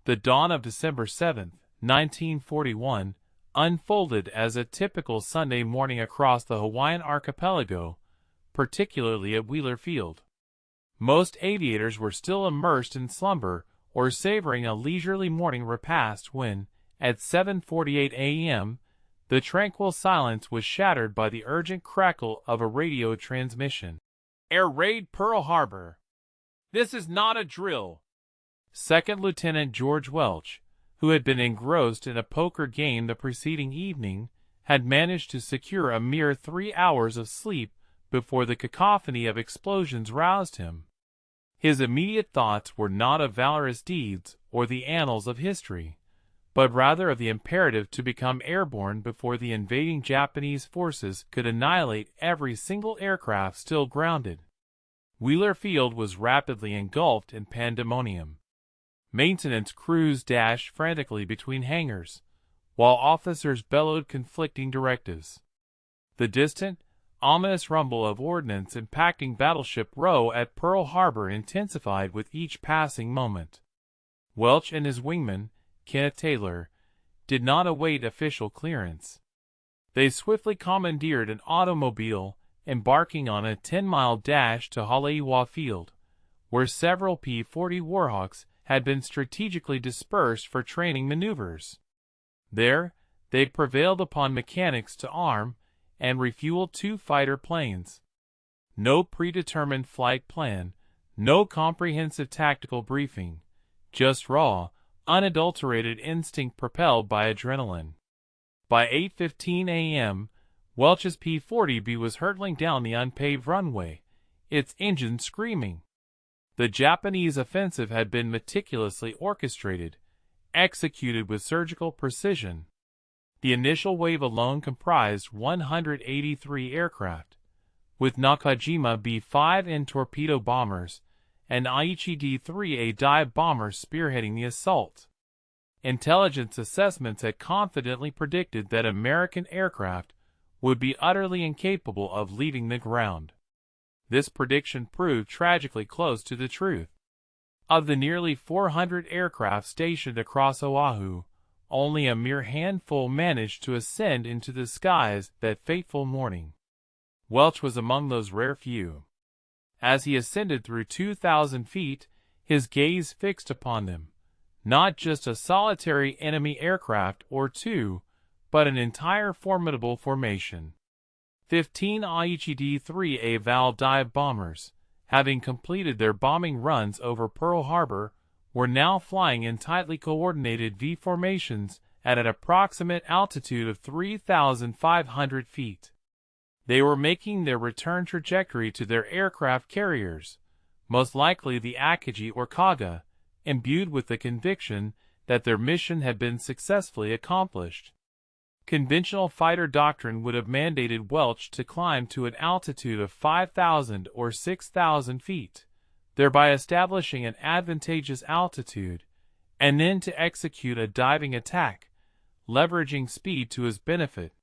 The dawn of December 7, 1941, unfolded as a typical Sunday morning across the Hawaiian archipelago, particularly at Wheeler Field. Most aviators were still immersed in slumber or savoring a leisurely morning repast when, at 7:48 a.m., the tranquil silence was shattered by the urgent crackle of a radio transmission. Air raid Pearl Harbor. This is not a drill. Second Lieutenant George Welch, who had been engrossed in a poker game the preceding evening, had managed to secure a mere 3 hours of sleep before the cacophony of explosions roused him. His immediate thoughts were not of valorous deeds or the annals of history, but rather of the imperative to become airborne before the invading Japanese forces could annihilate every single aircraft still grounded. Wheeler Field was rapidly engulfed in pandemonium. Maintenance crews dashed frantically between hangars, while officers bellowed conflicting directives. The distant, ominous rumble of ordnance impacting Battleship Row at Pearl Harbor intensified with each passing moment. Welch and his wingman, Kenneth Taylor, did not await official clearance. They swiftly commandeered an automobile, embarking on a 10-mile dash to Haleiwa Field, where several P-40 Warhawks had been strategically dispersed for training maneuvers. There, they prevailed upon mechanics to arm and refuel 2 fighter planes. No predetermined flight plan, no comprehensive tactical briefing, just raw, unadulterated instinct propelled by adrenaline. By 8:15 a.m., Welch's P-40B was hurtling down the unpaved runway, its engine screaming. The Japanese offensive had been meticulously orchestrated, executed with surgical precision. The initial wave alone comprised 183 aircraft, with Nakajima B-5N torpedo bombers and Aichi D-3A dive bombers spearheading the assault. Intelligence assessments had confidently predicted that American aircraft would be utterly incapable of leaving the ground. This prediction proved tragically close to the truth. Of the nearly 400 aircraft stationed across Oahu, only a mere handful managed to ascend into the skies that fateful morning. Welch was among those rare few. As he ascended through 2,000 feet, his gaze fixed upon them, not just a solitary enemy aircraft or two, but an entire formidable formation. 15 Aichi D-3A Val dive bombers, having completed their bombing runs over Pearl Harbor, were now flying in tightly coordinated V formations at an approximate altitude of 3,500 feet. They were making their return trajectory to their aircraft carriers, most likely the Akagi or Kaga, imbued with the conviction that their mission had been successfully accomplished. Conventional fighter doctrine would have mandated Welch to climb to an altitude of 5,000 or 6,000 feet, thereby establishing an advantageous altitude, and then to execute a diving attack, leveraging speed to his benefit.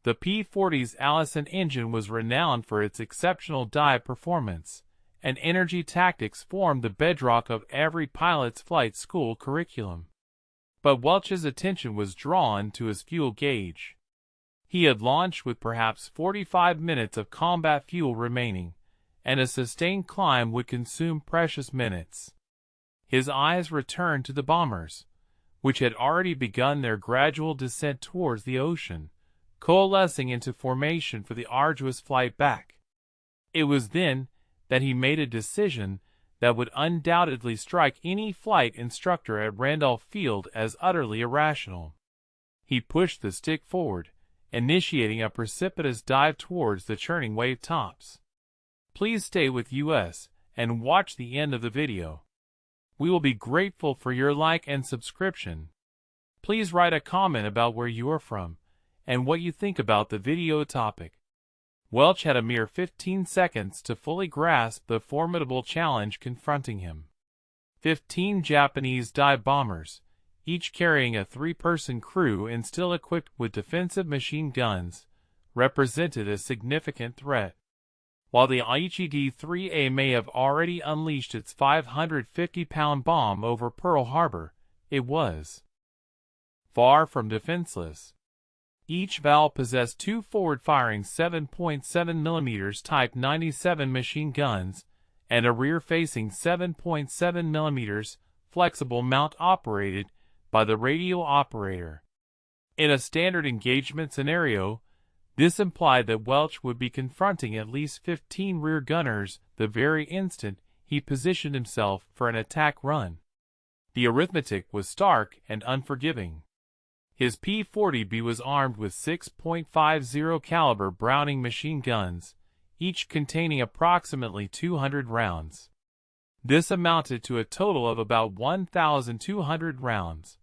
The P-40's Allison engine was renowned for its exceptional dive performance, and energy tactics formed the bedrock of every pilot's flight school curriculum. But Welch's attention was drawn to his fuel gauge. He had launched with perhaps 45 minutes of combat fuel remaining, and a sustained climb would consume precious minutes. His eyes returned to the bombers, which had already begun their gradual descent towards the ocean, coalescing into formation for the arduous flight back. It was then that he made a decision that would undoubtedly strike any flight instructor at Randolph Field as utterly irrational. He pushed the stick forward, initiating a precipitous dive towards the churning wave tops. Please stay with us and watch the end of the video. We will be grateful for your like and subscription. Please write a comment about where you are from and what you think about the video topic. Welch had a mere 15 seconds to fully grasp the formidable challenge confronting him. 15 Japanese dive bombers, each carrying a 3-person crew and still equipped with defensive machine guns, represented a significant threat. While the Aichi D-3A may have already unleashed its 550-pound bomb over Pearl Harbor, it was far from defenseless. Each Val possessed two forward-firing 7.7 mm Type 97 machine guns and a rear-facing 7.7 mm flexible mount operated by the radio operator. In a standard engagement scenario, this implied that Welch would be confronting at least 15 rear gunners the very instant he positioned himself for an attack run. The arithmetic was stark and unforgiving. His P-40B was armed with 6.50 caliber Browning machine guns, each containing approximately 200 rounds. This amounted to a total of about 1,200 rounds,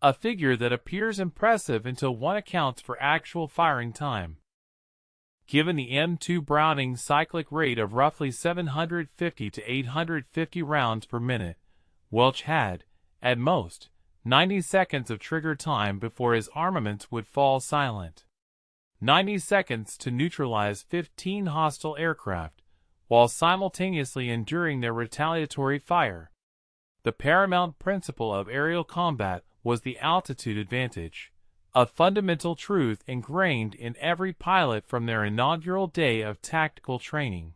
a figure that appears impressive until one accounts for actual firing time. Given the M2 Browning cyclic rate of roughly 750 to 850 rounds per minute, Welch had, at most, 90 seconds of trigger time before his armaments would fall silent. 90 seconds to neutralize 15 hostile aircraft, while simultaneously enduring their retaliatory fire. The paramount principle of aerial combat was the altitude advantage, a fundamental truth ingrained in every pilot from their inaugural day of tactical training.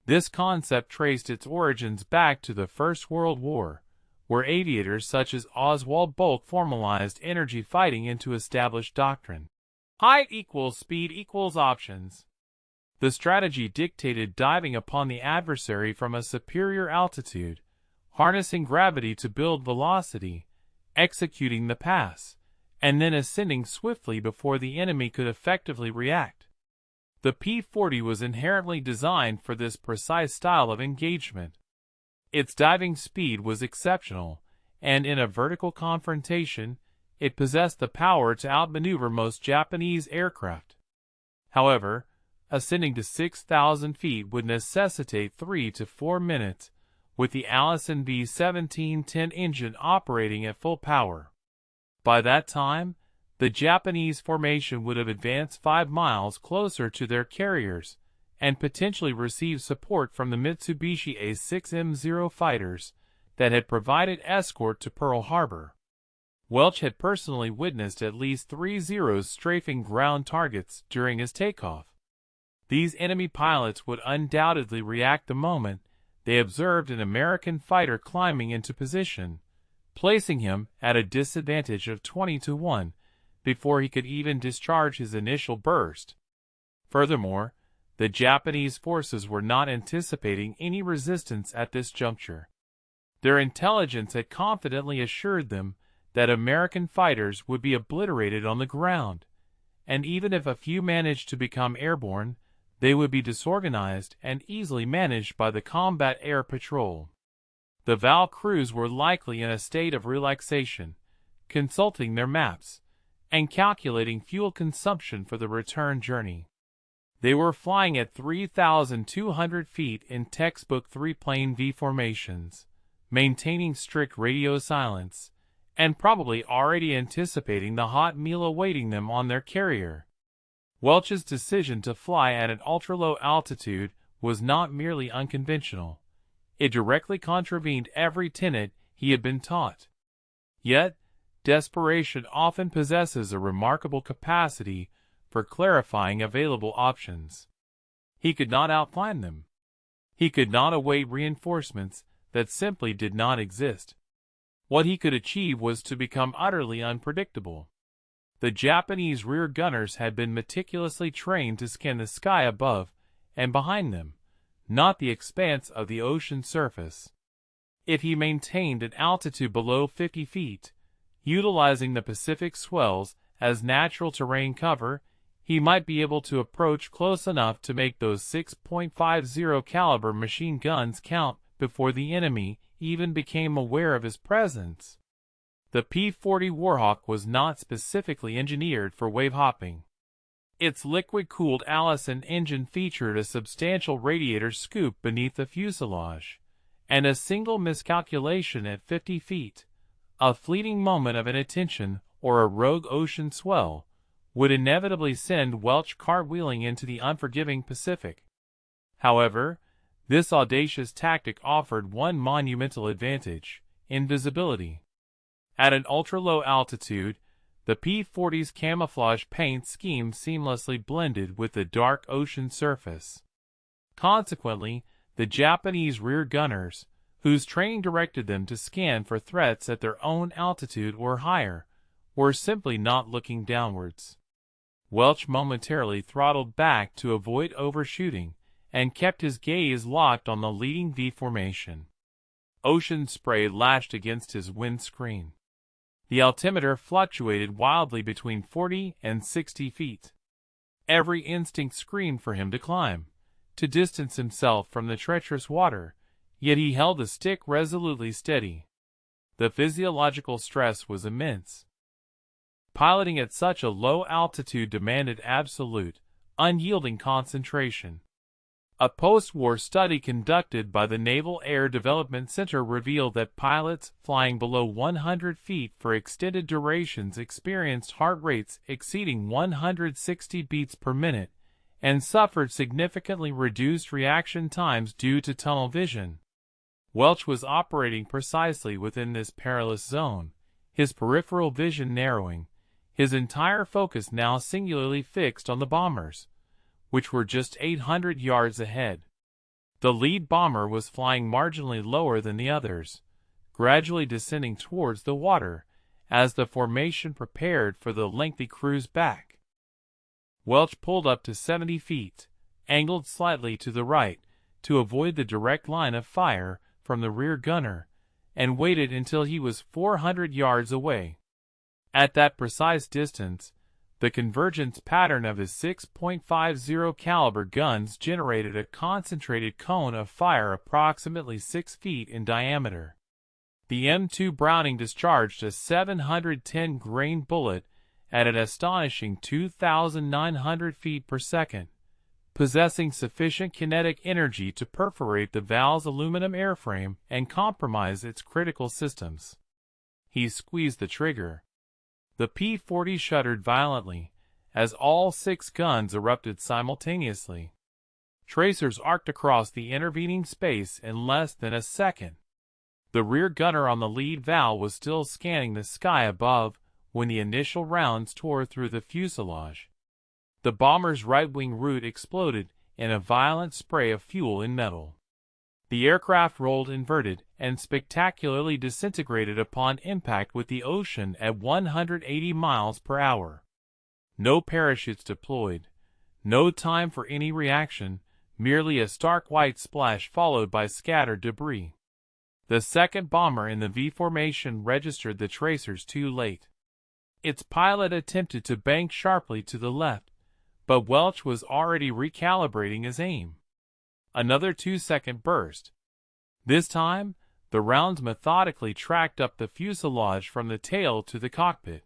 This concept traced its origins back to the First World War, where aviators such as Oswald Bolte formalized energy fighting into established doctrine. Height equals speed equals options. The strategy dictated diving upon the adversary from a superior altitude, harnessing gravity to build velocity, executing the pass, and then ascending swiftly before the enemy could effectively react. The P-40 was inherently designed for this precise style of engagement. Its diving speed was exceptional, and in a vertical confrontation, it possessed the power to outmaneuver most Japanese aircraft. However, ascending to 6,000 feet would necessitate 3 to 4 minutes, with the Allison B-1710 engine operating at full power. By that time, the Japanese formation would have advanced 5 miles closer to their carriers, and potentially received support from the Mitsubishi A-6M0 fighters that had provided escort to Pearl Harbor. Welch had personally witnessed at least 3 Zeros strafing ground targets during his takeoff. These enemy pilots would undoubtedly react the moment they observed an American fighter climbing into position, placing him at a disadvantage of 20 to 1 before he could even discharge his initial burst. Furthermore, the Japanese forces were not anticipating any resistance at this juncture. Their intelligence had confidently assured them that American fighters would be obliterated on the ground, and even if a few managed to become airborne, they would be disorganized and easily managed by the combat air patrol. The Val crews were likely in a state of relaxation, consulting their maps, and calculating fuel consumption for the return journey. They were flying at 3,200 feet in textbook three-plane V formations, maintaining strict radio silence, and probably already anticipating the hot meal awaiting them on their carrier. Welch's decision to fly at an ultra-low altitude was not merely unconventional. It directly contravened every tenet he had been taught. Yet, desperation often possesses a remarkable capacity for clarifying available options. He could not outplan them. He could not await reinforcements that simply did not exist. What he could achieve was to become utterly unpredictable. The Japanese rear gunners had been meticulously trained to scan the sky above and behind them, not the expanse of the ocean surface. If he maintained an altitude below 50 feet, utilizing the Pacific swells as natural terrain cover, he might be able to approach close enough to make those 6.50 caliber machine guns count before the enemy even became aware of his presence. The P-40 Warhawk was not specifically engineered for wave hopping. Its liquid-cooled Allison engine featured a substantial radiator scoop beneath the fuselage, and a single miscalculation at 50 feet, a fleeting moment of inattention or a rogue ocean swell, would inevitably send Welch cartwheeling into the unforgiving Pacific. However, this audacious tactic offered one monumental advantage: invisibility. At an ultra-low altitude, the P-40's camouflage paint scheme seamlessly blended with the dark ocean surface. Consequently, the Japanese rear gunners, whose training directed them to scan for threats at their own altitude or higher, were simply not looking downwards. Welch momentarily throttled back to avoid overshooting, and kept his gaze locked on the leading V formation. Ocean spray lashed against his windscreen. The altimeter fluctuated wildly between 40 and 60 feet. Every instinct screamed for him to climb, to distance himself from the treacherous water, yet he held the stick resolutely steady. The physiological stress was immense. Piloting at such a low altitude demanded absolute, unyielding concentration. A post-war study conducted by the Naval Air Development Center revealed that pilots flying below 100 feet for extended durations experienced heart rates exceeding 160 beats per minute and suffered significantly reduced reaction times due to tunnel vision. Welch was operating precisely within this perilous zone, his peripheral vision narrowing, his entire focus now singularly fixed on the bombers, which were just 800 yards ahead. The lead bomber was flying marginally lower than the others, gradually descending towards the water as the formation prepared for the lengthy cruise back. Welch pulled up to 70 feet, angled slightly to the right to avoid the direct line of fire from the rear gunner, and waited until he was 400 yards away. At that precise distance, the convergence pattern of his 6.50 caliber guns generated a concentrated cone of fire approximately 6 feet in diameter. The M2 Browning discharged a 710 grain bullet at an astonishing 2,900 feet per second, possessing sufficient kinetic energy to perforate the valve's aluminum airframe and compromise its critical systems. He squeezed the trigger. The P-40 shuddered violently, as all 6 guns erupted simultaneously. Tracers arced across the intervening space in less than a second. The rear gunner on the lead valve was still scanning the sky above when the initial rounds tore through the fuselage. The bomber's right-wing root exploded in a violent spray of fuel and metal. The aircraft rolled inverted and spectacularly disintegrated upon impact with the ocean at 180 miles per hour. No parachutes deployed, no time for any reaction, merely a stark white splash followed by scattered debris. The second bomber in the V formation registered the tracers too late. Its pilot attempted to bank sharply to the left, but Welch was already recalibrating his aim. Another 2-second burst. This time, the rounds methodically tracked up the fuselage from the tail to the cockpit.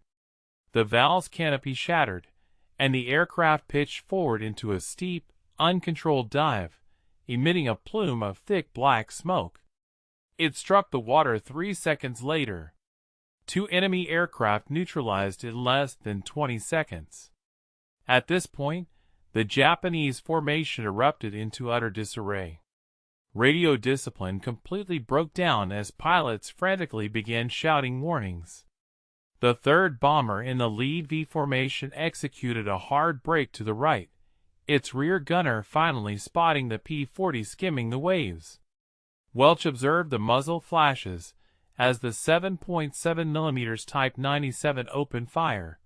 The valve's canopy shattered, and the aircraft pitched forward into a steep, uncontrolled dive, emitting a plume of thick black smoke. It struck the water 3 seconds later. 2 enemy aircraft neutralized in less than 20 seconds. At this point, the Japanese formation erupted into utter disarray. Radio discipline completely broke down as pilots frantically began shouting warnings. The third bomber in the lead V formation executed a hard brake to the right, its rear gunner finally spotting the P-40 skimming the waves. Welch observed the muzzle flashes as the 7.7 mm Type 97 opened fire,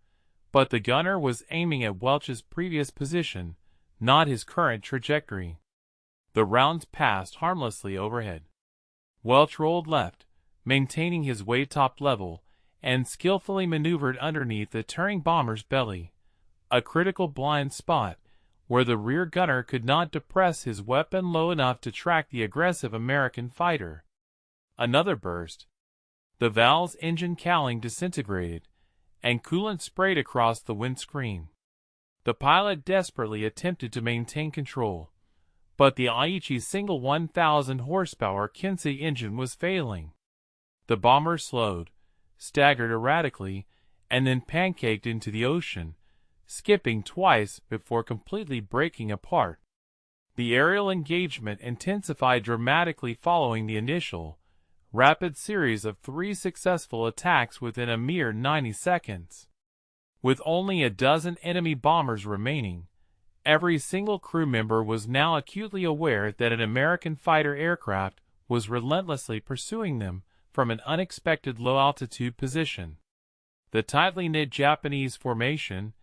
but the gunner was aiming at Welch's previous position, not his current trajectory. The rounds passed harmlessly overhead. Welch rolled left, maintaining his way top level, and skillfully maneuvered underneath the turning bomber's belly, a critical blind spot where the rear gunner could not depress his weapon low enough to track the aggressive American fighter. Another burst. The valve's engine cowling disintegrated, and coolant sprayed across the windscreen. The pilot desperately attempted to maintain control, but the Aichi's single 1,000 horsepower Kinsei engine was failing. The bomber slowed, staggered erratically, and then pancaked into the ocean, skipping twice before completely breaking apart. The aerial engagement intensified dramatically following the initial, rapid series of 3 successful attacks within a mere 90 seconds. With only a dozen enemy bombers remaining, every single crew member was now acutely aware that an American fighter aircraft was relentlessly pursuing them from an unexpected low-altitude position. The tightly knit Japanese formation,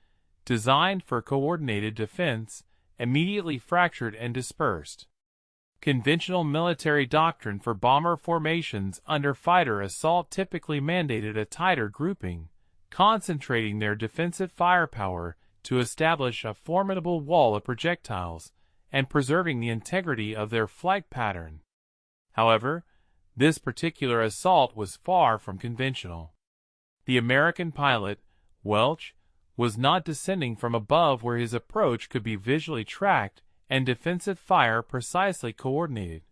designed for coordinated defense, immediately fractured and dispersed. Conventional military doctrine for bomber formations under fighter assault typically mandated a tighter grouping, concentrating their defensive firepower to establish a formidable wall of projectiles and preserving the integrity of their flight pattern. However, this particular assault was far from conventional. The American pilot, Welch, was not descending from above where his approach could be visually tracked and defensive fire precisely coordinated.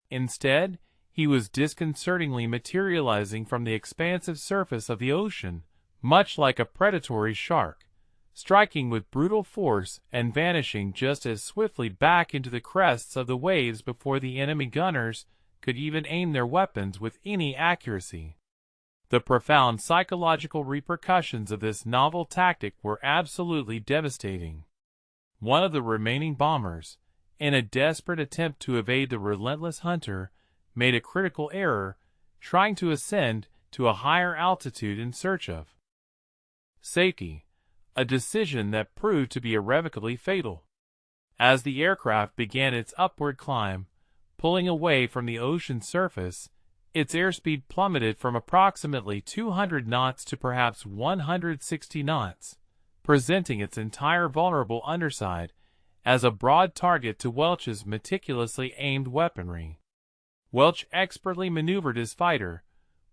Instead, he was disconcertingly materializing from the expansive surface of the ocean, much like a predatory shark, striking with brutal force and vanishing just as swiftly back into the crests of the waves before the enemy gunners could even aim their weapons with any accuracy. The profound psychological repercussions of this novel tactic were absolutely devastating. One of the remaining bombers, in a desperate attempt to evade the relentless hunter, made a critical error, trying to ascend to a higher altitude in search of safety, a decision that proved to be irrevocably fatal. As the aircraft began its upward climb, pulling away from the ocean's surface, its airspeed plummeted from approximately 200 knots to perhaps 160 knots, presenting its entire vulnerable underside as a broad target to Welch's meticulously aimed weaponry. Welch expertly maneuvered his fighter,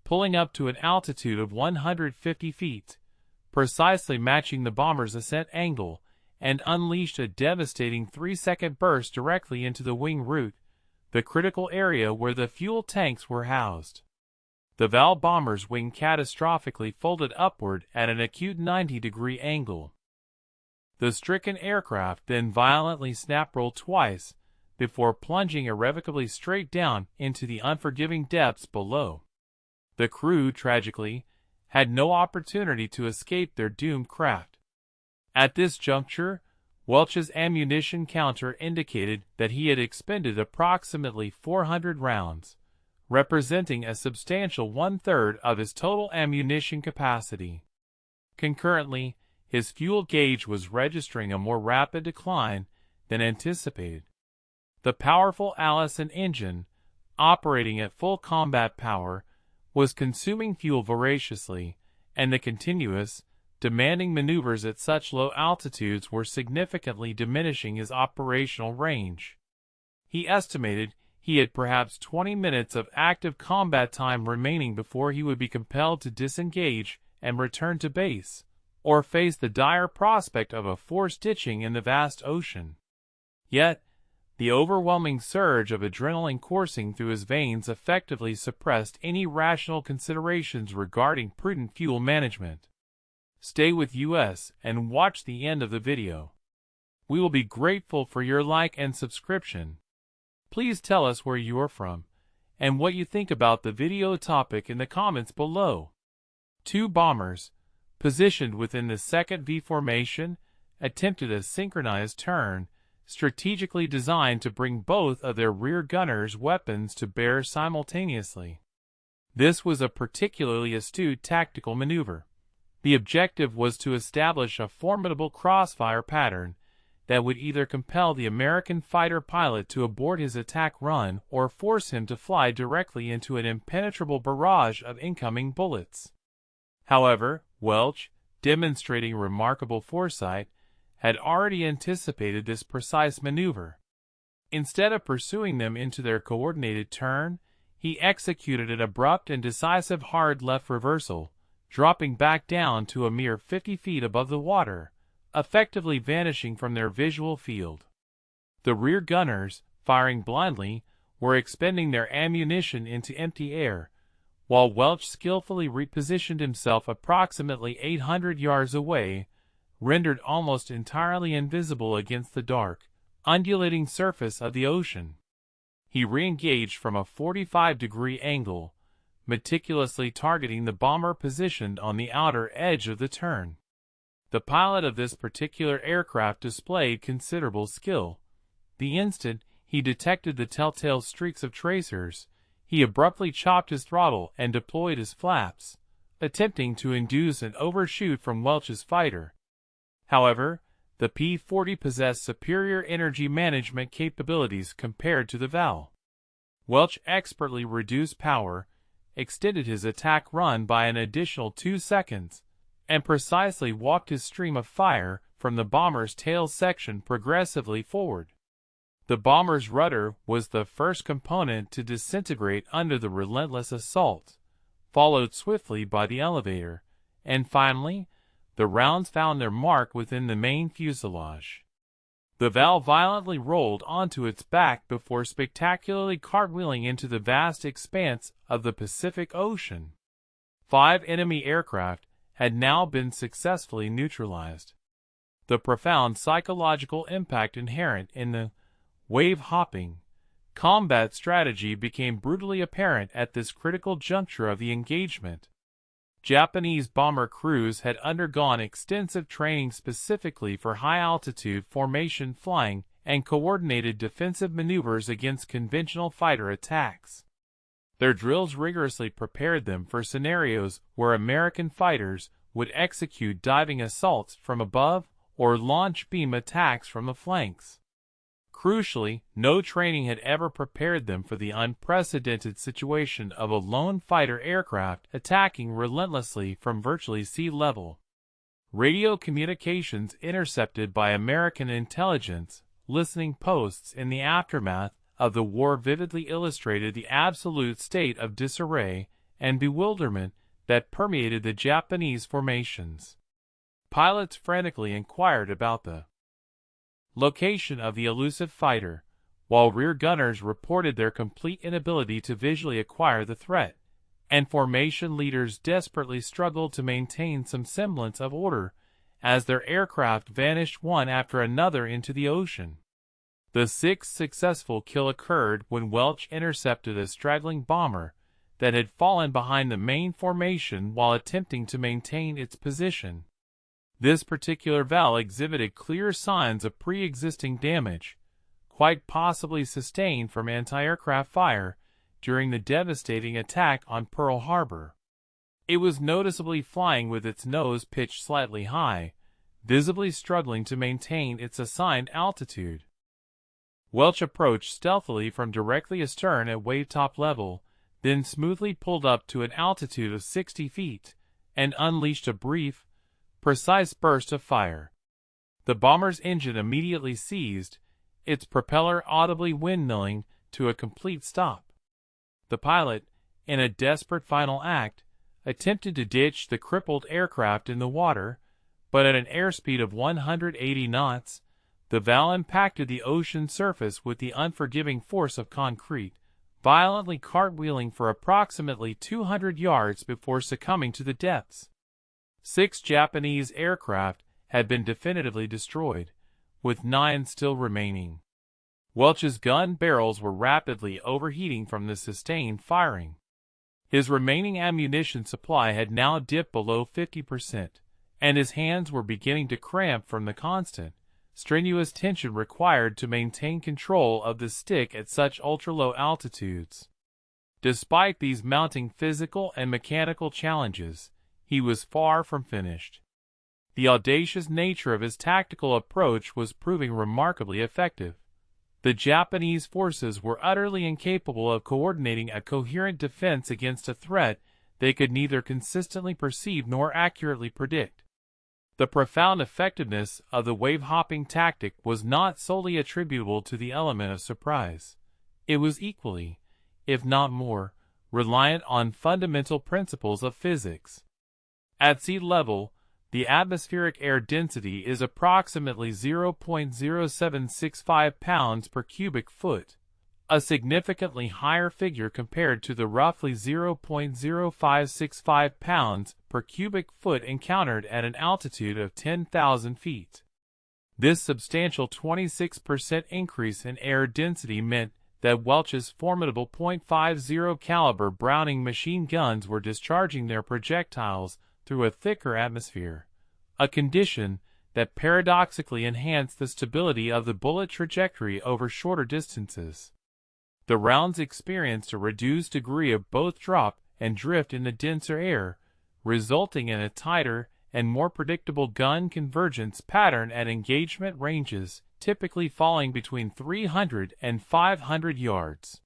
pulling up to an altitude of 150 feet, precisely matching the bomber's ascent angle, and unleashed a devastating 3-second burst directly into the wing root, the critical area where the fuel tanks were housed. The Val bomber's wing catastrophically folded upward at an acute 90-degree angle. The stricken aircraft then violently snap-rolled twice before plunging irrevocably straight down into the unforgiving depths below. The crew, tragically, had no opportunity to escape their doomed craft. At this juncture, Welch's ammunition counter indicated that he had expended approximately 400 rounds, representing a substantial one-third of his total ammunition capacity. Concurrently, his fuel gauge was registering a more rapid decline than anticipated. The powerful Allison engine, operating at full combat power, was consuming fuel voraciously, and the continuous, demanding maneuvers at such low altitudes were significantly diminishing his operational range. He estimated he had perhaps 20 minutes of active combat time remaining before he would be compelled to disengage and return to base, or face the dire prospect of a forced ditching in the vast ocean. Yet, the overwhelming surge of adrenaline coursing through his veins effectively suppressed any rational considerations regarding prudent fuel management. Stay with us and watch the end of the video. We will be grateful for your like and subscription. Please tell us where you are from and what you think about the video topic in the comments below. Two bombers, positioned within the second V formation, attempted a synchronized turn, strategically designed to bring both of their rear gunners' weapons to bear simultaneously. This was a particularly astute tactical maneuver. The objective was to establish a formidable crossfire pattern that would either compel the American fighter pilot to abort his attack run or force him to fly directly into an impenetrable barrage of incoming bullets. However, Welch, demonstrating remarkable foresight, had already anticipated this precise maneuver. Instead of pursuing them into their coordinated turn, he executed an abrupt and decisive hard left reversal, dropping back down to a mere 50 feet above the water, effectively vanishing from their visual field. The rear gunners, firing blindly, were expending their ammunition into empty air, while Welch skillfully repositioned himself approximately 800 yards away, rendered almost entirely invisible against the dark, undulating surface of the ocean. he re-engaged from a 45-degree angle, meticulously targeting the bomber positioned on the outer edge of the turn. The pilot of this particular aircraft displayed considerable skill. The instant he detected the telltale streaks of tracers, he abruptly chopped his throttle and deployed his flaps, attempting to induce an overshoot from Welch's fighter. However, the P-40 possessed superior energy management capabilities compared to the Val. Welch expertly reduced power, extended his attack run by an additional 2 seconds, and precisely walked his stream of fire from the bomber's tail section progressively forward. The bomber's rudder was the first component to disintegrate under the relentless assault, followed swiftly by the elevator, and finally, the rounds found their mark within the main fuselage. The Val violently rolled onto its back before spectacularly cartwheeling into the vast expanse of the Pacific Ocean. 5 enemy aircraft had now been successfully neutralized. The profound psychological impact inherent in the wave-hopping combat strategy became brutally apparent at this critical juncture of the engagement. Japanese bomber crews had undergone extensive training specifically for high-altitude formation flying and coordinated defensive maneuvers against conventional fighter attacks. Their drills rigorously prepared them for scenarios where American fighters would execute diving assaults from above or launch beam attacks from the flanks. Crucially, no training had ever prepared them for the unprecedented situation of a lone fighter aircraft attacking relentlessly from virtually sea level. Radio communications intercepted by American intelligence listening posts in the aftermath of the war vividly illustrated the absolute state of disarray and bewilderment that permeated the Japanese formations. Pilots frantically inquired about the location of the elusive fighter, while rear gunners reported their complete inability to visually acquire the threat, and formation leaders desperately struggled to maintain some semblance of order as their aircraft vanished one after another into the ocean. The 6th successful kill occurred when Welch intercepted a straggling bomber that had fallen behind the main formation while attempting to maintain its position. This particular Val exhibited clear signs of pre-existing damage, quite possibly sustained from anti-aircraft fire during the devastating attack on Pearl Harbor. It was noticeably flying with its nose pitched slightly high, visibly struggling to maintain its assigned altitude. Welch approached stealthily from directly astern at wave-top level, then smoothly pulled up to an altitude of 60 feet, and unleashed a brief, precise burst of fire. The bomber's engine immediately seized, its propeller audibly windmilling to a complete stop. The pilot, in a desperate final act, attempted to ditch the crippled aircraft in the water, but at an airspeed of 180 knots, the Val impacted the ocean surface with the unforgiving force of concrete, violently cartwheeling for approximately 200 yards before succumbing to the depths. 6 Japanese aircraft had been definitively destroyed, with 9 still remaining. Welch's gun barrels were rapidly overheating from the sustained firing. His remaining ammunition supply had now dipped below 50%, and his hands were beginning to cramp from the constant, strenuous tension required to maintain control of the stick at such ultra-low altitudes. Despite these mounting physical and mechanical challenges, he was far from finished. The audacious nature of his tactical approach was proving remarkably effective. The Japanese forces were utterly incapable of coordinating a coherent defense against a threat they could neither consistently perceive nor accurately predict. The profound effectiveness of the wave-hopping tactic was not solely attributable to the element of surprise. It was equally, if not more, reliant on fundamental principles of physics. At sea level, the atmospheric air density is approximately 0.0765 pounds per cubic foot, a significantly higher figure compared to the roughly 0.0565 pounds per cubic foot encountered at an altitude of 10,000 feet. This substantial 26% increase in air density meant that Welch's formidable .50 caliber Browning machine guns were discharging their projectiles through a thicker atmosphere, a condition that paradoxically enhanced the stability of the bullet trajectory over shorter distances. The rounds experienced a reduced degree of both drop and drift in the denser air, resulting in a tighter and more predictable gun convergence pattern at engagement ranges typically falling between 300 and 500 yards.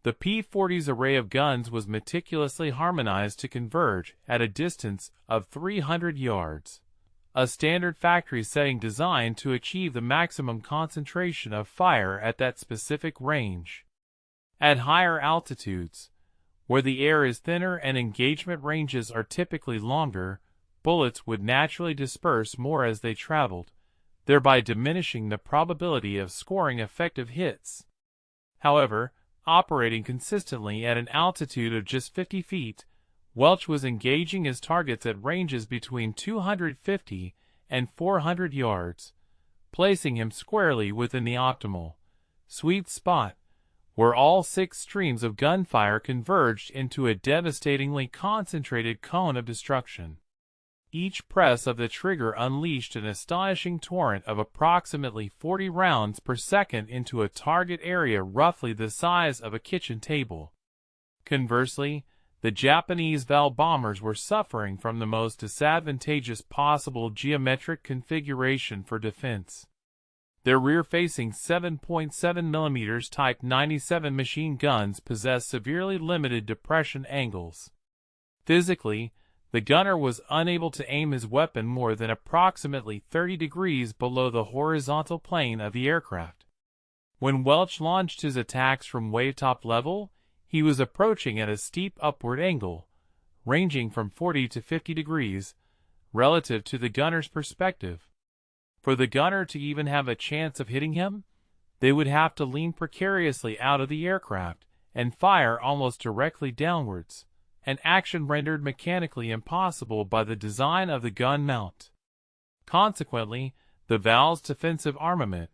The P-40's array of guns was meticulously harmonized to converge at a distance of 300 yards, a standard factory setting designed to achieve the maximum concentration of fire at that specific range. At higher altitudes, where the air is thinner and engagement ranges are typically longer, bullets would naturally disperse more as they traveled, thereby diminishing the probability of scoring effective hits. However, operating consistently at an altitude of just 50 feet, Welch was engaging his targets at ranges between 250 and 400 yards, placing him squarely within the optimal sweet spot, where all 6 streams of gunfire converged into a devastatingly concentrated cone of destruction. Each press of the trigger unleashed an astonishing torrent of approximately 40 rounds per second into a target area roughly the size of a kitchen table. Conversely, the Japanese Val bombers were suffering from the most disadvantageous possible geometric configuration for defense. Their rear-facing 7.7 mm Type 97 machine guns possessed severely limited depression angles. Physically, the gunner was unable to aim his weapon more than approximately 30 degrees below the horizontal plane of the aircraft. When Welch launched his attacks from wavetop level, he was approaching at a steep upward angle, ranging from 40 to 50 degrees, relative to the gunner's perspective. For the gunner to even have a chance of hitting him, they would have to lean precariously out of the aircraft and fire almost directly downwards, an action rendered mechanically impossible by the design of the gun mount. Consequently, the Val's defensive armament,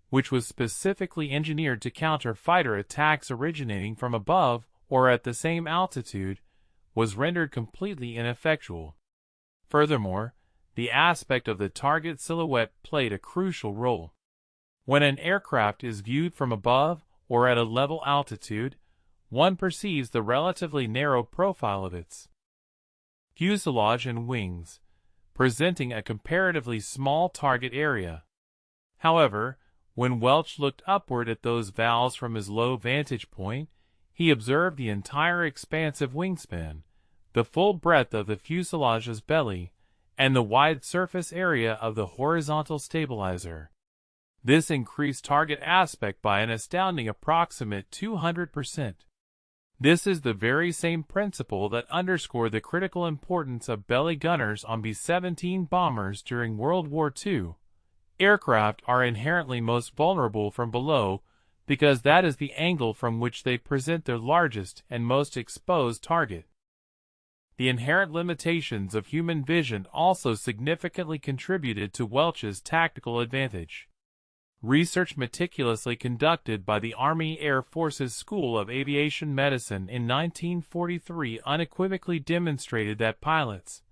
which was specifically engineered to counter fighter attacks originating from above or at the same altitude, was rendered completely ineffectual. Furthermore, the aspect of the target silhouette played a crucial role. When an aircraft is viewed from above or at a level altitude, one perceives the relatively narrow profile of its fuselage and wings, presenting a comparatively small target area. However, when Welch looked upward at those valves from his low vantage point, he observed the entire expansive wingspan, the full breadth of the fuselage's belly, and the wide surface area of the horizontal stabilizer. This increased target aspect by an astounding approximate 200%. This is the very same principle that underscored the critical importance of belly gunners on B-17 bombers during World War II. Aircraft are inherently most vulnerable from below because that is the angle from which they present their largest and most exposed target. The inherent limitations of human vision also significantly contributed to Welch's tactical advantage. Research meticulously conducted by the Army Air Force's School of Aviation Medicine in 1943 unequivocally demonstrated that pilots,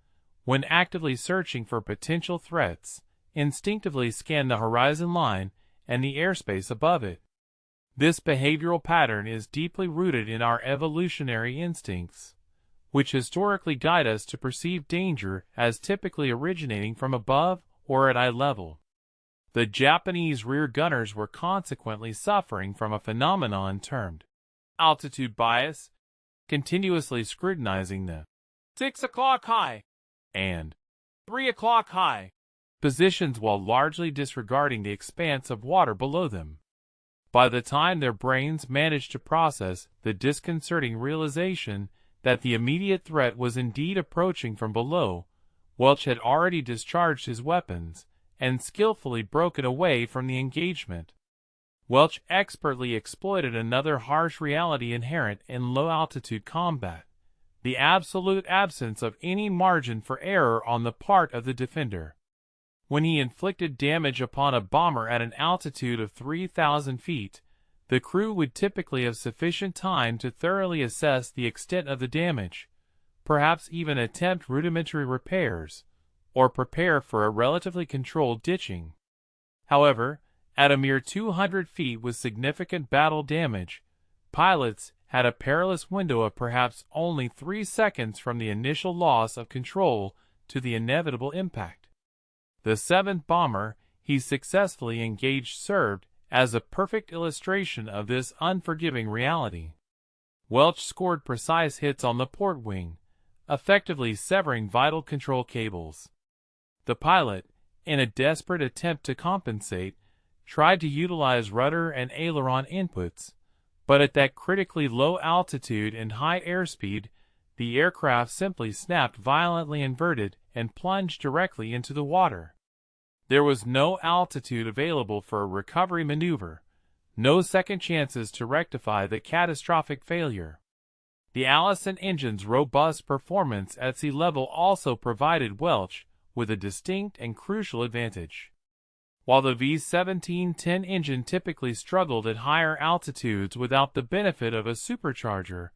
when actively searching for potential threats, instinctively scan the horizon line and the airspace above it. This behavioral pattern is deeply rooted in our evolutionary instincts, which historically guide us to perceive danger as typically originating from above or at eye level. The Japanese rear gunners were consequently suffering from a phenomenon termed altitude bias, continuously scrutinizing the 6 o'clock high and 3 o'clock high positions while largely disregarding the expanse of water below them. By the time their brains managed to process the disconcerting realization that the immediate threat was indeed approaching from below, Welch had already discharged his weapons and skillfully broken away from the engagement. Welch expertly exploited another harsh reality inherent in low-altitude combat, the absolute absence of any margin for error on the part of the defender. When he inflicted damage upon a bomber at an altitude of 3,000 feet, the crew would typically have sufficient time to thoroughly assess the extent of the damage, perhaps even attempt rudimentary repairs, or prepare for a relatively controlled ditching. However, at a mere 200 feet with significant battle damage, pilots had a perilous window of perhaps only 3 seconds from the initial loss of control to the inevitable impact. The seventh bomber he successfully engaged served as a perfect illustration of this unforgiving reality. Welch scored precise hits on the port wing, effectively severing vital control cables. The pilot, in a desperate attempt to compensate, tried to utilize rudder and aileron inputs, but at that critically low altitude and high airspeed, the aircraft simply snapped violently inverted and plunged directly into the water. There was no altitude available for a recovery maneuver, no second chances to rectify the catastrophic failure. The Allison engine's robust performance at sea level also provided Welch with a distinct and crucial advantage. While the V-1710 engine typically struggled at higher altitudes without the benefit of a supercharger,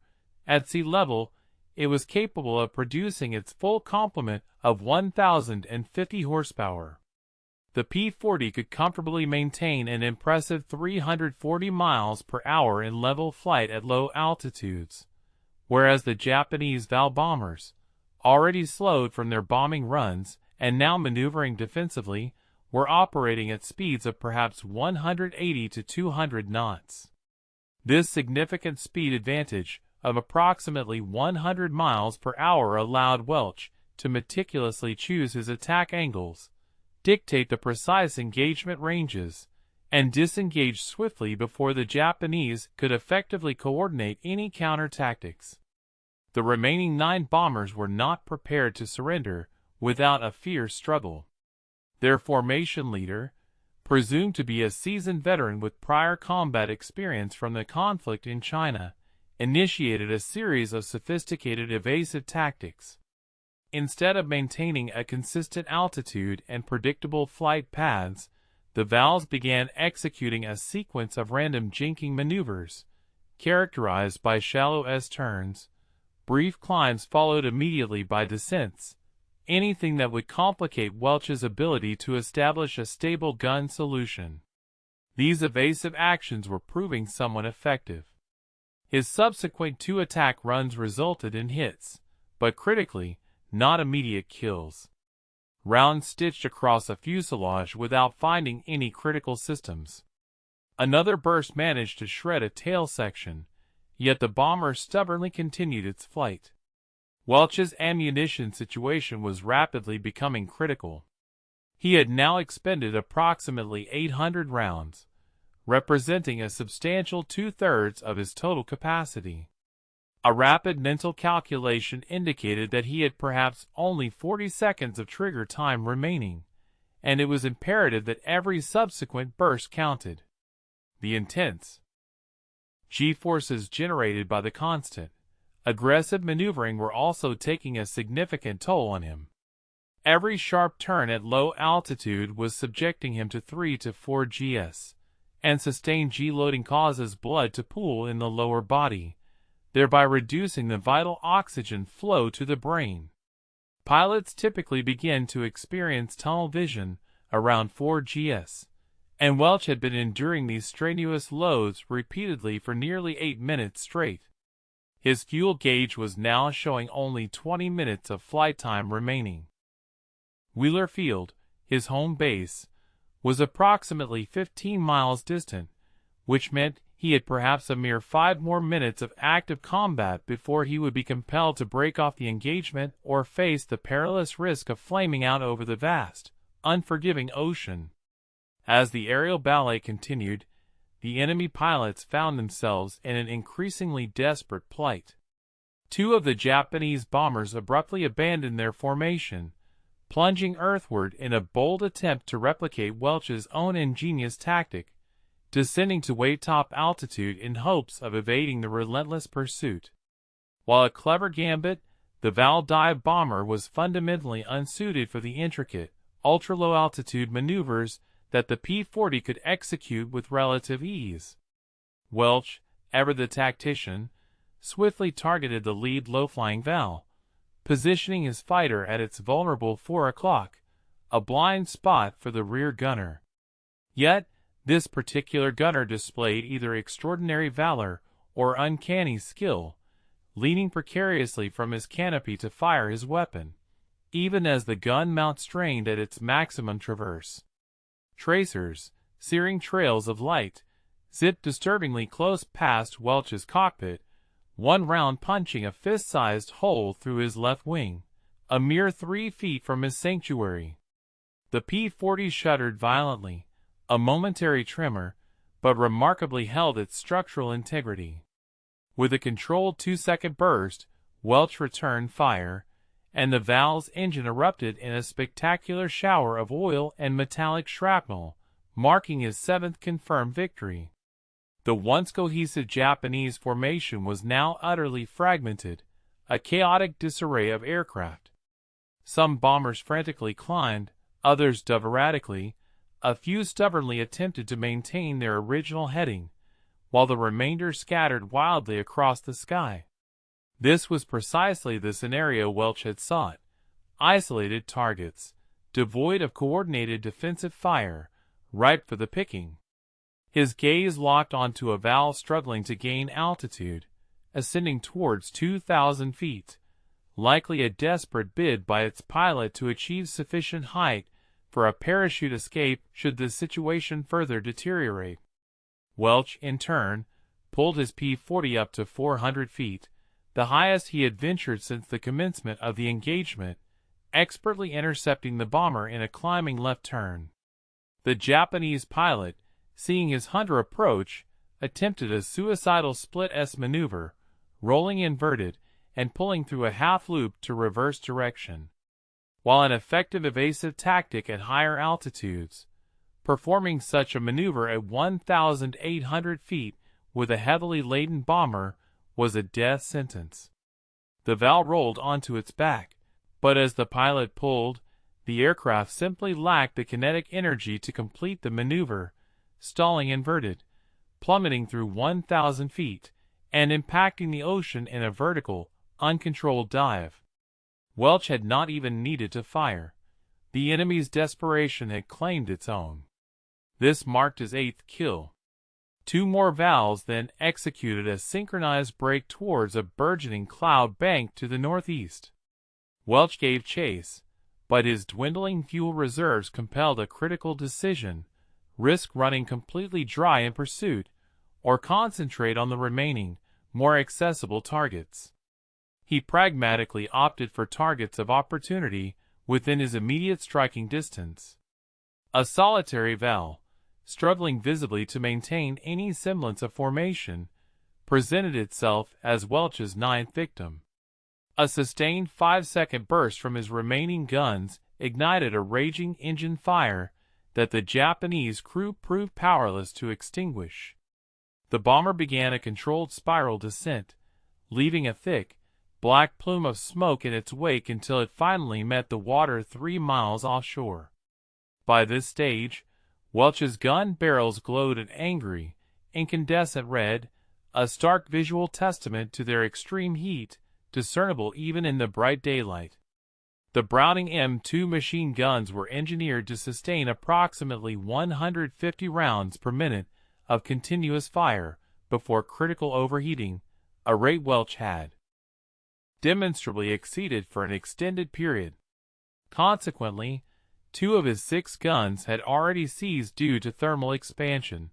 at sea level it was capable of producing its full complement of 1,050 horsepower. The P-40 could comfortably maintain an impressive 340 miles per hour in level flight at low altitudes, whereas the Japanese Val bombers, already slowed from their bombing runs and now maneuvering defensively, were operating at speeds of perhaps 180 to 200 knots. This significant speed advantage of approximately 100 miles per hour allowed Welch to meticulously choose his attack angles, dictate the precise engagement ranges, and disengage swiftly before the Japanese could effectively coordinate any counter-tactics. The remaining 9 bombers were not prepared to surrender without a fierce struggle. Their formation leader, presumed to be a seasoned veteran with prior combat experience from the conflict in China, initiated a series of sophisticated evasive tactics. Instead of maintaining a consistent altitude and predictable flight paths, the Vals began executing a sequence of random jinking maneuvers, characterized by shallow S-turns, brief climbs followed immediately by descents, anything that would complicate Welch's ability to establish a stable gun solution. These evasive actions were proving somewhat effective. His subsequent 2 attack runs resulted in hits, but critically, not immediate kills. Rounds stitched across a fuselage without finding any critical systems. Another burst managed to shred a tail section, yet the bomber stubbornly continued its flight. Welch's ammunition situation was rapidly becoming critical. He had now expended approximately 800 rounds, representing a substantial 2/3 of his total capacity. A rapid mental calculation indicated that he had perhaps only 40 seconds of trigger time remaining, and it was imperative that every subsequent burst counted. The intense G-forces generated by the constant, aggressive maneuvering were also taking a significant toll on him. Every sharp turn at low altitude was subjecting him to 3 to 4 Gs, and sustained G-loading causes blood to pool in the lower body, thereby reducing the vital oxygen flow to the brain. Pilots typically begin to experience tunnel vision around 4 Gs, and Welch had been enduring these strenuous loads repeatedly for nearly 8 minutes straight. His fuel gauge was now showing only 20 minutes of flight time remaining. Wheeler Field, his home base, was approximately 15 miles distant, which meant he had perhaps a mere 5 more minutes of active combat before he would be compelled to break off the engagement or face the perilous risk of flaming out over the vast, unforgiving ocean. As the aerial ballet continued, the enemy pilots found themselves in an increasingly desperate plight. 2 of the Japanese bombers abruptly abandoned their formation, plunging earthward in a bold attempt to replicate Welch's own ingenious tactic, descending to way-top altitude in hopes of evading the relentless pursuit. While a clever gambit, the Val dive bomber was fundamentally unsuited for the intricate, ultra-low altitude maneuvers that the P-40 could execute with relative ease. Welch, ever the tactician, swiftly targeted the lead low-flying Val, positioning his fighter at its vulnerable 4 o'clock, a blind spot for the rear gunner. Yet, this particular gunner displayed either extraordinary valor or uncanny skill, leaning precariously from his canopy to fire his weapon, even as the gun mount strained at its maximum traverse. Tracers, searing trails of light, zipped disturbingly close past Welch's cockpit, one round punching a fist-sized hole through his left wing, a mere 3 feet from his sanctuary. The P-40 shuddered violently, a momentary tremor, but remarkably held its structural integrity. With a controlled 2-second burst, Welch returned fire, and the Val's engine erupted in a spectacular shower of oil and metallic shrapnel, marking his 7th confirmed victory. The once cohesive Japanese formation was now utterly fragmented, a chaotic disarray of aircraft. Some bombers frantically climbed, others dove erratically, a few stubbornly attempted to maintain their original heading, while the remainder scattered wildly across the sky. This was precisely the scenario Welch had sought: isolated targets, devoid of coordinated defensive fire, ripe for the picking. His gaze locked onto a Val struggling to gain altitude, ascending towards 2,000 feet, likely a desperate bid by its pilot to achieve sufficient height for a parachute escape should the situation further deteriorate. Welch, in turn, pulled his P-40 up to 400 feet, the highest he had ventured since the commencement of the engagement, expertly intercepting the bomber in a climbing left turn. The Japanese pilot, seeing his hunter approach, attempted a suicidal split-S maneuver, rolling inverted and pulling through a half-loop to reverse direction. While an effective evasive tactic at higher altitudes, performing such a maneuver at 1,800 feet with a heavily laden bomber was a death sentence. The Val rolled onto its back, but as the pilot pulled, the aircraft simply lacked the kinetic energy to complete the maneuver, stalling inverted, plummeting through 1,000 feet, and impacting the ocean in a vertical, uncontrolled dive. Welch had not even needed to fire. The enemy's desperation had claimed its own. This marked his 8th kill. 2 more Vals then executed a synchronized break towards a burgeoning cloud bank to the northeast. Welch gave chase, but his dwindling fuel reserves compelled a critical decision: risk running completely dry in pursuit, or concentrate on the remaining, more accessible targets. He pragmatically opted for targets of opportunity within his immediate striking distance. A solitary Val, struggling visibly to maintain any semblance of formation, presented itself as Welch's 9th victim. A sustained 5-second burst from his remaining guns ignited a raging engine fire that the Japanese crew proved powerless to extinguish. The bomber began a controlled spiral descent, leaving a thick, black plume of smoke in its wake until it finally met the water 3 miles offshore. By this stage, Welch's gun barrels glowed an angry, incandescent red, a stark visual testament to their extreme heat, discernible even in the bright daylight. The Browning M2 machine guns were engineered to sustain approximately 150 rounds per minute of continuous fire before critical overheating, a rate Welch had demonstrably exceeded for an extended period. Consequently, 2 of his 6 guns had already seized due to thermal expansion,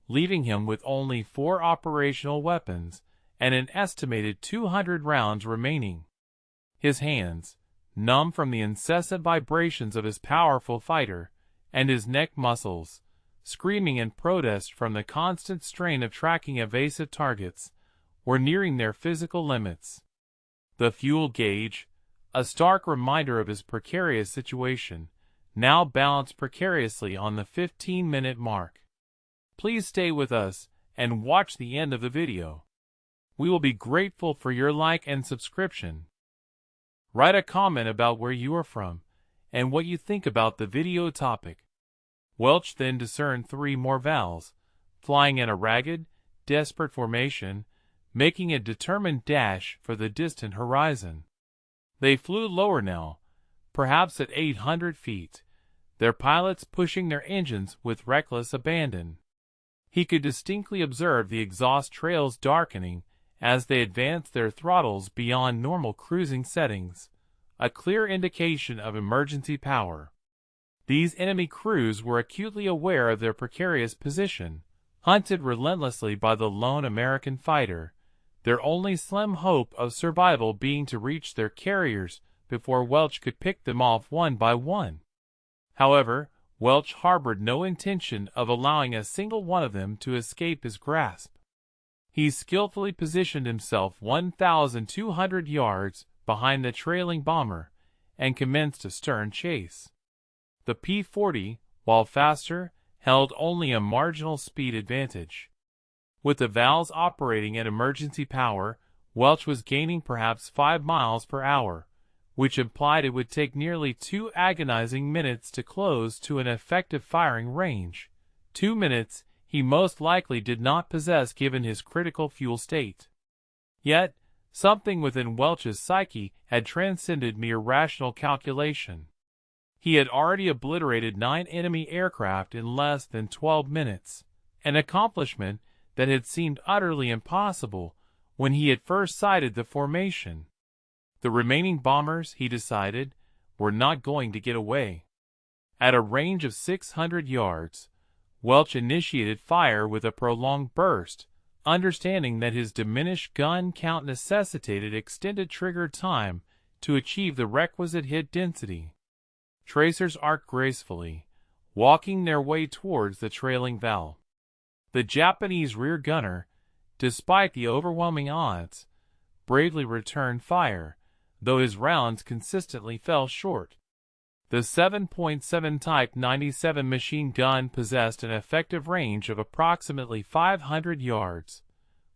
leaving him with only 4 operational weapons and an estimated 200 rounds remaining. His hands, numb from the incessant vibrations of his powerful fighter, and his neck muscles, screaming in protest from the constant strain of tracking evasive targets, were nearing their physical limits. The fuel gauge, a stark reminder of his precarious situation, now balanced precariously on the 15-minute mark. Please stay with us and watch the end of the video. We will be grateful for your like and subscription. Write a comment about where you are from and what you think about the video topic. Welch then discerned 3 more Vals, flying in a ragged, desperate formation, making a determined dash for the distant horizon. They flew lower now, perhaps at 800 feet, their pilots pushing their engines with reckless abandon. He could distinctly observe the exhaust trails darkening as they advanced their throttles beyond normal cruising settings, a clear indication of emergency power. These enemy crews were acutely aware of their precarious position, hunted relentlessly by the lone American fighter, their only slim hope of survival being to reach their carriers before Welch could pick them off one by one. However, Welch harbored no intention of allowing a single one of them to escape his grasp. He skillfully positioned himself 1,200 yards behind the trailing bomber and commenced a stern chase. The P-40, while faster, held only a marginal speed advantage. With the valves operating at emergency power, Welch was gaining perhaps 5 miles per hour, which implied it would take nearly 2 agonizing minutes to close to an effective firing range. 2 minutes he most likely did not possess given his critical fuel state. Yet, something within Welch's psyche had transcended mere rational calculation. He had already obliterated 9 enemy aircraft in less than 12 minutes, an accomplishment that had seemed utterly impossible when he had first sighted the formation. The remaining bombers, he decided, were not going to get away. At a range of 600 yards, Welch initiated fire with a prolonged burst, understanding that his diminished gun count necessitated extended trigger time to achieve the requisite hit density. Tracers arced gracefully, walking their way towards the trailing valve. The Japanese rear gunner, despite the overwhelming odds, bravely returned fire, though his rounds consistently fell short. The 7.7 Type 97 machine gun possessed an effective range of approximately 500 yards,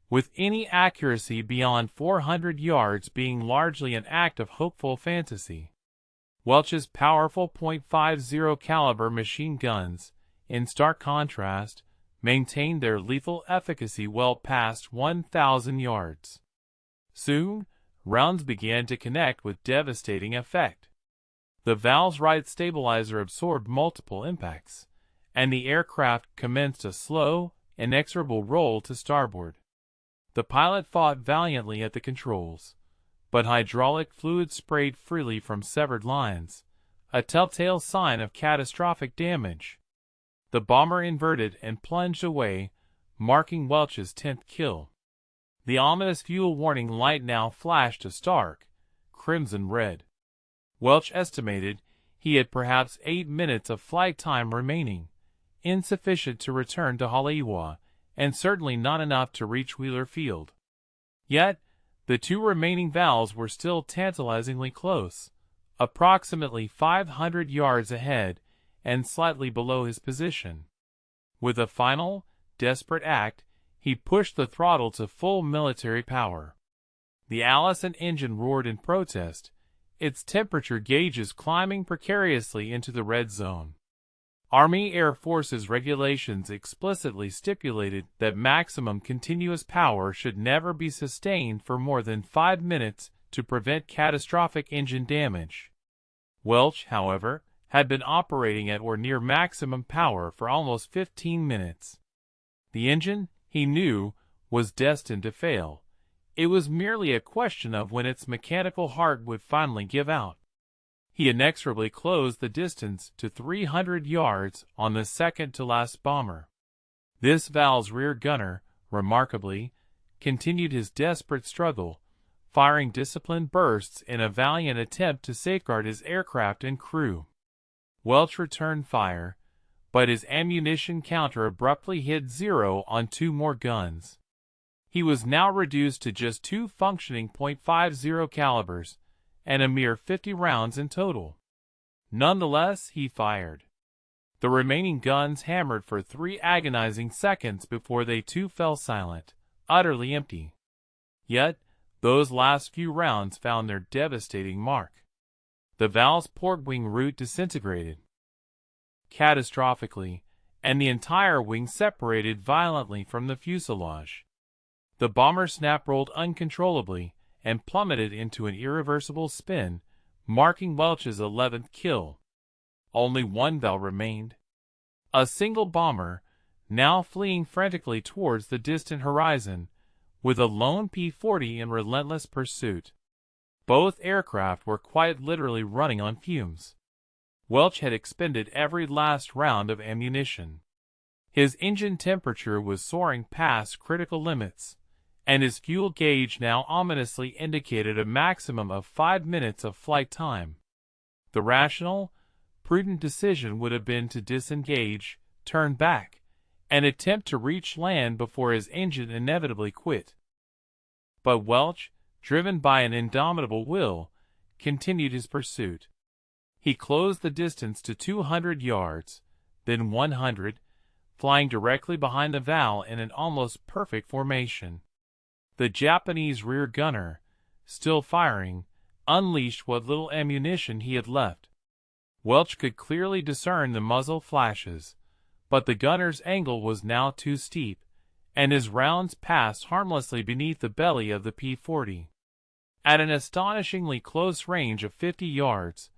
with any accuracy beyond 400 yards being largely an act of hopeful fantasy. Welch's powerful .50 caliber machine guns, in stark contrast, maintained their lethal efficacy well past 1,000 yards. Soon, rounds began to connect with devastating effect. The valve's right stabilizer absorbed multiple impacts, and the aircraft commenced a slow, inexorable roll to starboard. The pilot fought valiantly at the controls, but hydraulic fluid sprayed freely from severed lines, a telltale sign of catastrophic damage. The bomber inverted and plunged away, marking Welch's 10th kill. The ominous fuel warning light now flashed a stark, crimson red. Welch estimated he had perhaps 8 minutes of flight time remaining, insufficient to return to Haleiwa, and certainly not enough to reach Wheeler Field. Yet, the 2 remaining valves were still tantalizingly close, approximately 500 yards ahead and slightly below his position. With a final, desperate act, he pushed the throttle to full military power. The Allison engine roared in protest, its temperature gauges climbing precariously into the red zone. Army Air Forces regulations explicitly stipulated that maximum continuous power should never be sustained for more than 5 minutes to prevent catastrophic engine damage. Welch, however, had been operating at or near maximum power for almost 15 minutes. The engine, he knew, was destined to fail. It was merely a question of when its mechanical heart would finally give out. He inexorably closed the distance to 300 yards on the second-to-last bomber. This valve's rear gunner, remarkably, continued his desperate struggle, firing disciplined bursts in a valiant attempt to safeguard his aircraft and crew. Welch returned fire, but his ammunition counter abruptly hit 0 on 2 more guns. He was now reduced to just 2 functioning .50 calibers, and a mere 50 rounds in total. Nonetheless, he fired. The remaining guns hammered for 3 agonizing seconds before they too fell silent, utterly empty. Yet, those last few rounds found their devastating mark. The valve's port wing root disintegrated. Catastrophically, and the entire wing separated violently from the fuselage. The bomber snap-rolled uncontrollably and plummeted into an irreversible spin, marking Welch's 11th kill. Only one Val remained. A single bomber, now fleeing frantically towards the distant horizon, with a lone P-40 in relentless pursuit. Both aircraft were quite literally running on fumes. Welch had expended every last round of ammunition. His engine temperature was soaring past critical limits, and his fuel gauge now ominously indicated a maximum of 5 minutes of flight time. The rational, prudent decision would have been to disengage, turn back, and attempt to reach land before his engine inevitably quit. But Welch, driven by an indomitable will, continued his pursuit. He closed the distance to 200 yards, then 100, flying directly behind the Val in an almost perfect formation. The Japanese rear gunner, still firing, unleashed what little ammunition he had left. Welch could clearly discern the muzzle flashes, but the gunner's angle was now too steep, and his rounds passed harmlessly beneath the belly of the P-40. At an astonishingly close range of 50 yards,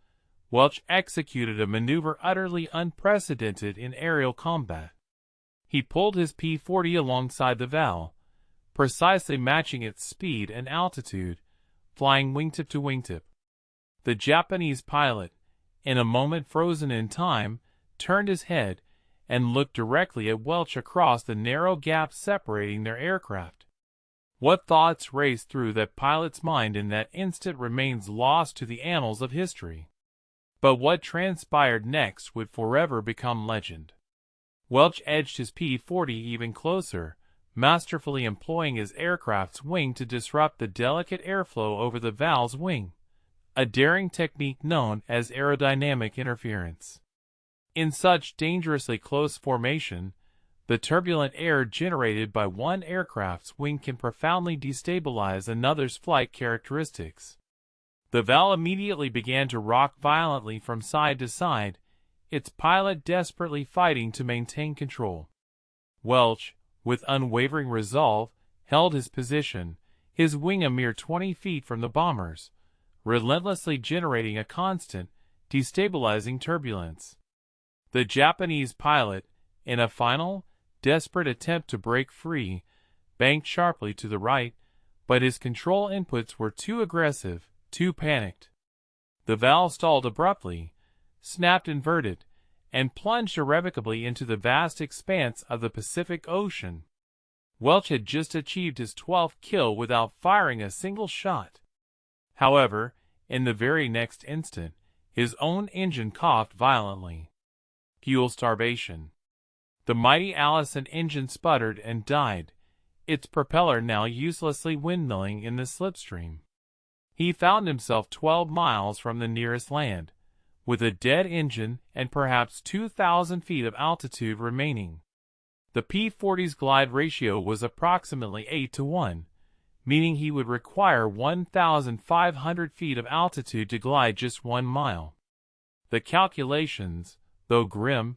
Welch executed a maneuver utterly unprecedented in aerial combat. He pulled his P-40 alongside the Val, precisely matching its speed and altitude, flying wingtip to wingtip. The Japanese pilot, in a moment frozen in time, turned his head and looked directly at Welch across the narrow gap separating their aircraft. What thoughts raced through that pilot's mind in that instant remains lost to the annals of history. But what transpired next would forever become legend. Welch edged his P-40 even closer, masterfully employing his aircraft's wing to disrupt the delicate airflow over the Val's wing, a daring technique known as aerodynamic interference. In such dangerously close formation, the turbulent air generated by one aircraft's wing can profoundly destabilize another's flight characteristics. The Val immediately began to rock violently from side to side, its pilot desperately fighting to maintain control. Welch, with unwavering resolve, held his position, his wing a mere 20 feet from the bombers, relentlessly generating a constant, destabilizing turbulence. The Japanese pilot, in a final, desperate attempt to break free, banked sharply to the right, but his control inputs were too aggressive, too panicked. The Val stalled abruptly, snapped inverted, and plunged irrevocably into the vast expanse of the Pacific Ocean. Welch had just achieved his 12th kill without firing a single shot. However, in the very next instant, his own engine coughed violently. Fuel starvation. The mighty Allison engine sputtered and died, its propeller now uselessly windmilling in the slipstream. He found himself 12 miles from the nearest land, with a dead engine and perhaps 2,000 feet of altitude remaining. The P-40's glide ratio was approximately 8-to-1, meaning he would require 1,500 feet of altitude to glide just 1 mile. The calculations, though grim,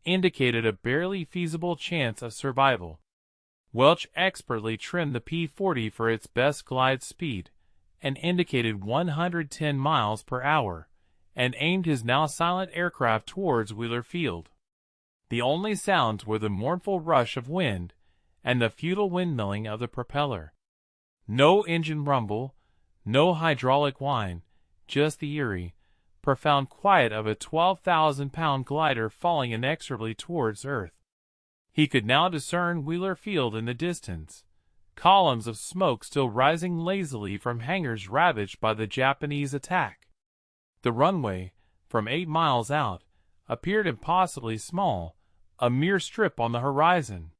indicated a barely feasible chance of survival. Welch expertly trimmed the P-40 for its best glide speed, and indicated 110 miles per hour, and aimed his now silent aircraft towards Wheeler Field. The only sounds were the mournful rush of wind and the futile windmilling of the propeller. No engine rumble, no hydraulic whine, just the eerie, profound quiet of a 12,000-pound glider falling inexorably towards Earth. He could now discern Wheeler Field in the distance, columns of smoke still rising lazily from hangars ravaged by the Japanese attack. The runway, from 8 miles out, appeared impossibly small, a mere strip on the horizon.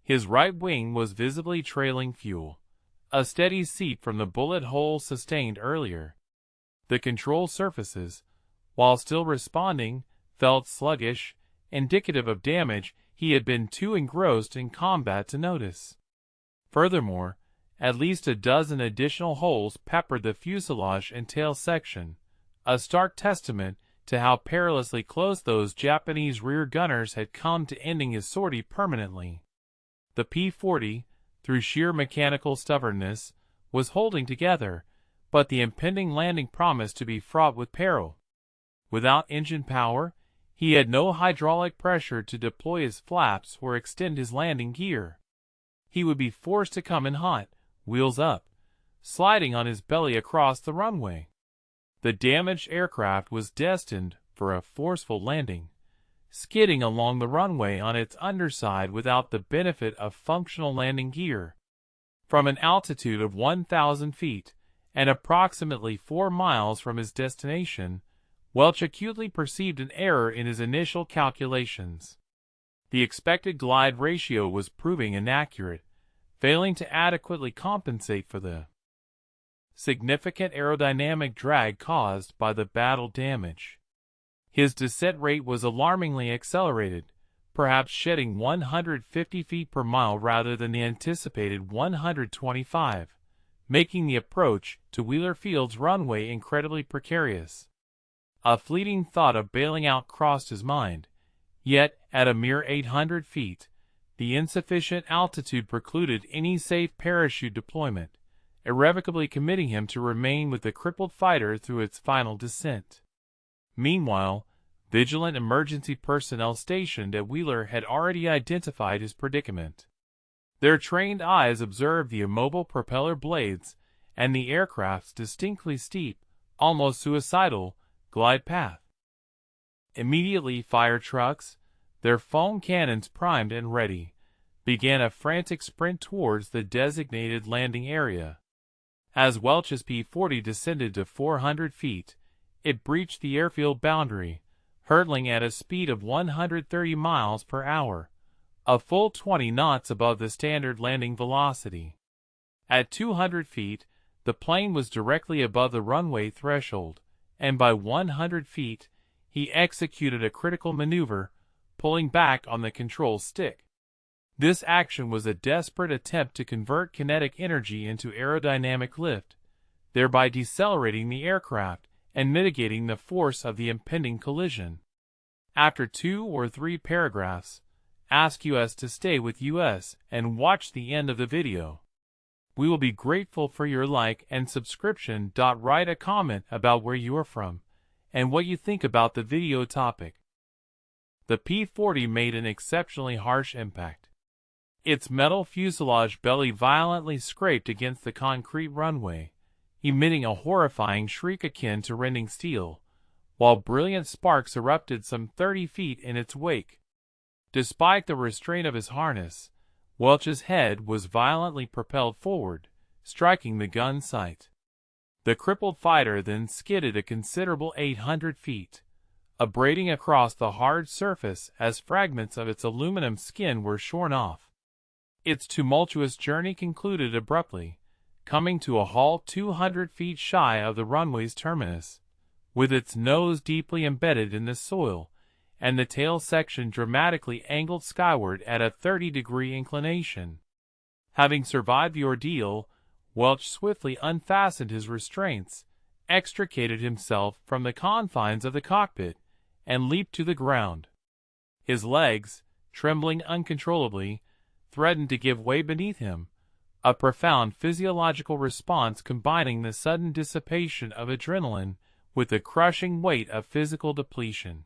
His right wing was visibly trailing fuel, a steady seep from the bullet hole sustained earlier. The control surfaces, while still responding, felt sluggish, indicative of damage he had been too engrossed in combat to notice. Furthermore, at least a dozen additional holes peppered the fuselage and tail section, a stark testament to how perilously close those Japanese rear gunners had come to ending his sortie permanently. The P-40, through sheer mechanical stubbornness, was holding together, but the impending landing promised to be fraught with peril. Without engine power, he had no hydraulic pressure to deploy his flaps or extend his landing gear. He would be forced to come in hot, wheels up, sliding on his belly across the runway. The damaged aircraft was destined for a forceful landing, skidding along the runway on its underside without the benefit of functional landing gear. From an altitude of 1,000 feet and approximately 4 miles from his destination, Welch acutely perceived an error in his initial calculations. The expected glide ratio was proving inaccurate, failing to adequately compensate for the significant aerodynamic drag caused by the battle damage. His descent rate was alarmingly accelerated, perhaps shedding 150 feet per mile rather than the anticipated 125, making the approach to Wheeler Field's runway incredibly precarious. A fleeting thought of bailing out crossed his mind, yet at a mere 800 feet, the insufficient altitude precluded any safe parachute deployment, irrevocably committing him to remain with the crippled fighter through its final descent. Meanwhile, vigilant emergency personnel stationed at Wheeler had already identified his predicament. Their trained eyes observed the immobile propeller blades and the aircraft's distinctly steep, almost suicidal, glide path. Immediately fire trucks, their foam cannons primed and ready, began a frantic sprint towards the designated landing area. As Welch's P-40 descended to 400 feet, it breached the airfield boundary, hurtling at a speed of 130 miles per hour, a full 20 knots above the standard landing velocity. At 200 feet, the plane was directly above the runway threshold, and by 100 feet, he executed a critical maneuver, pulling back on the control stick. This action was a desperate attempt to convert kinetic energy into aerodynamic lift, thereby decelerating the aircraft and mitigating the force of the impending collision. After 2 or 3 paragraphs, ask US to stay with US and watch the end of the video. We will be grateful for your like and subscription. Write a comment about where you are from and what you think about the video topic. The P-40 made an exceptionally harsh impact. Its metal fuselage belly violently scraped against the concrete runway, emitting a horrifying shriek akin to rending steel, while brilliant sparks erupted some 30 feet in its wake. Despite the restraint of his harness, Welch's head was violently propelled forward, striking the gun sight. The crippled fighter then skidded a considerable 800 feet, abrading across the hard surface as fragments of its aluminum skin were shorn off. Its tumultuous journey concluded abruptly, coming to a halt 200 feet shy of the runway's terminus, with its nose deeply embedded in the soil, and the tail section dramatically angled skyward at a 30-degree inclination. Having survived the ordeal, Welch swiftly unfastened his restraints, extricated himself from the confines of the cockpit, and leaped to the ground. His legs, trembling uncontrollably, threatened to give way beneath him, a profound physiological response combining the sudden dissipation of adrenaline with the crushing weight of physical depletion.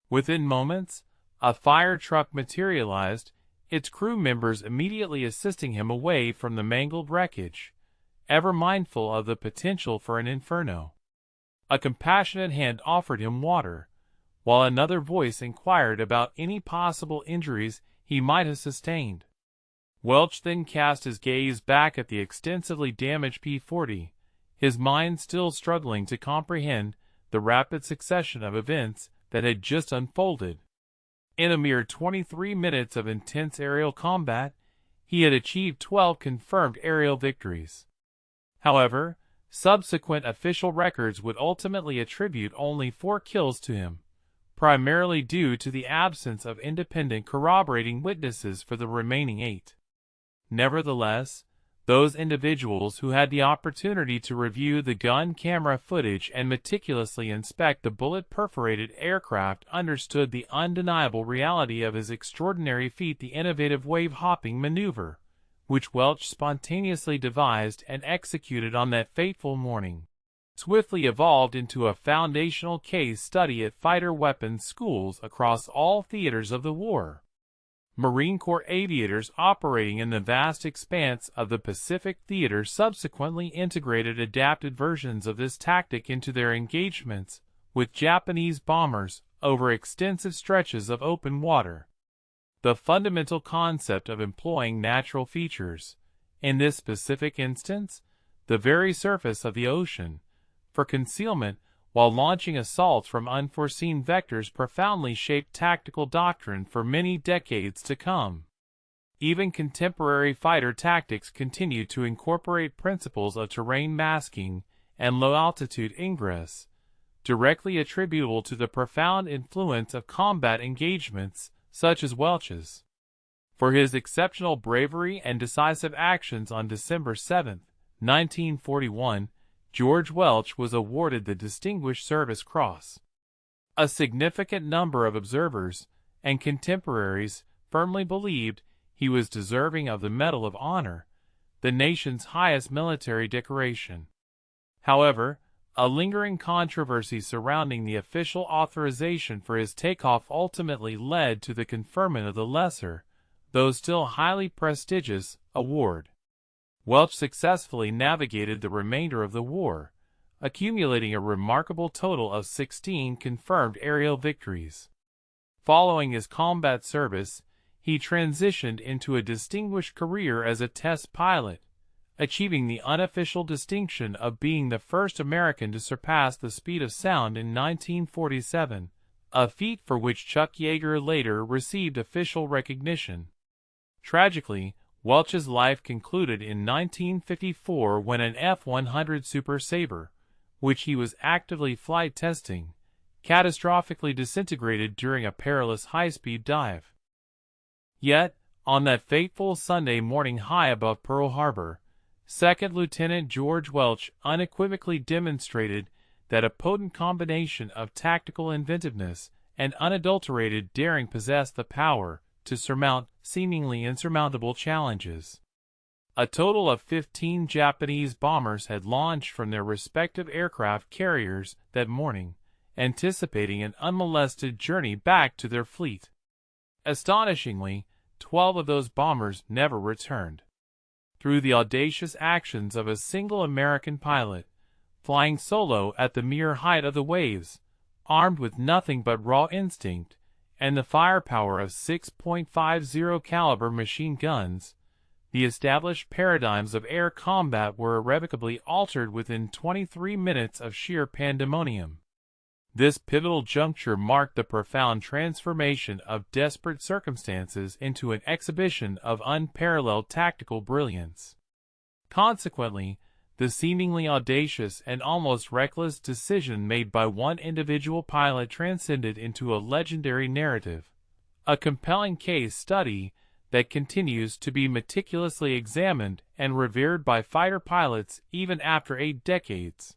Within moments, a fire truck materialized, its crew members immediately assisting him away from the mangled wreckage, ever mindful of the potential for an inferno. A compassionate hand offered him water, while another voice inquired about any possible injuries he might have sustained. Welch then cast his gaze back at the extensively damaged P-40, his mind still struggling to comprehend the rapid succession of events that had just unfolded. In a mere 23 minutes of intense aerial combat, he had achieved 12 confirmed aerial victories. However, subsequent official records would ultimately attribute only 4 kills to him, primarily due to the absence of independent corroborating witnesses for the remaining 8. Nevertheless, Those individuals who had the opportunity to review the gun camera footage and meticulously inspect the bullet-perforated aircraft understood the undeniable reality of his extraordinary feat, the innovative wave-hopping maneuver, which Welch spontaneously devised and executed on that fateful morning, swiftly evolved into a foundational case study at fighter weapons schools across all theaters of the war. Marine Corps aviators operating in the vast expanse of the Pacific Theater subsequently integrated adapted versions of this tactic into their engagements with Japanese bombers over extensive stretches of open water. The fundamental concept of employing natural features, in this specific instance, the very surface of the ocean, for concealment while launching assaults from unforeseen vectors profoundly shaped tactical doctrine for many decades to come. Even contemporary fighter tactics continue to incorporate principles of terrain masking and low-altitude ingress, directly attributable to the profound influence of combat engagements such as Welch's. For his exceptional bravery and decisive actions on December 7, 1941, George Welch was awarded the Distinguished Service Cross. A significant number of observers and contemporaries firmly believed he was deserving of the Medal of Honor, the nation's highest military decoration. However, a lingering controversy surrounding the official authorization for his takeoff ultimately led to the conferment of the lesser, though still highly prestigious, award. Welch successfully navigated the remainder of the war, accumulating a remarkable total of 16 confirmed aerial victories. Following his combat service, he transitioned into a distinguished career as a test pilot, achieving the unofficial distinction of being the first American to surpass the speed of sound in 1947, a feat for which Chuck Yeager later received official recognition. Tragically, Welch's life concluded in 1954 when an F-100 Super Sabre, which he was actively flight testing, catastrophically disintegrated during a perilous high-speed dive. Yet, on that fateful Sunday morning high above Pearl Harbor, Second Lieutenant George Welch unequivocally demonstrated that a potent combination of tactical inventiveness and unadulterated daring possessed the power to surmount seemingly insurmountable challenges. A total of 15 Japanese bombers had launched from their respective aircraft carriers that morning, anticipating an unmolested journey back to their fleet. Astonishingly, 12 of those bombers never returned. Through the audacious actions of a single American pilot, flying solo at the mere height of the waves, armed with nothing but raw instinct, and the firepower of 6.50 caliber machine guns, the established paradigms of air combat were irrevocably altered within 23 minutes of sheer pandemonium. This pivotal juncture marked the profound transformation of desperate circumstances into an exhibition of unparalleled tactical brilliance. Consequently, the seemingly audacious and almost reckless decision made by one individual pilot transcended into a legendary narrative, a compelling case study that continues to be meticulously examined and revered by fighter pilots even after 8 decades.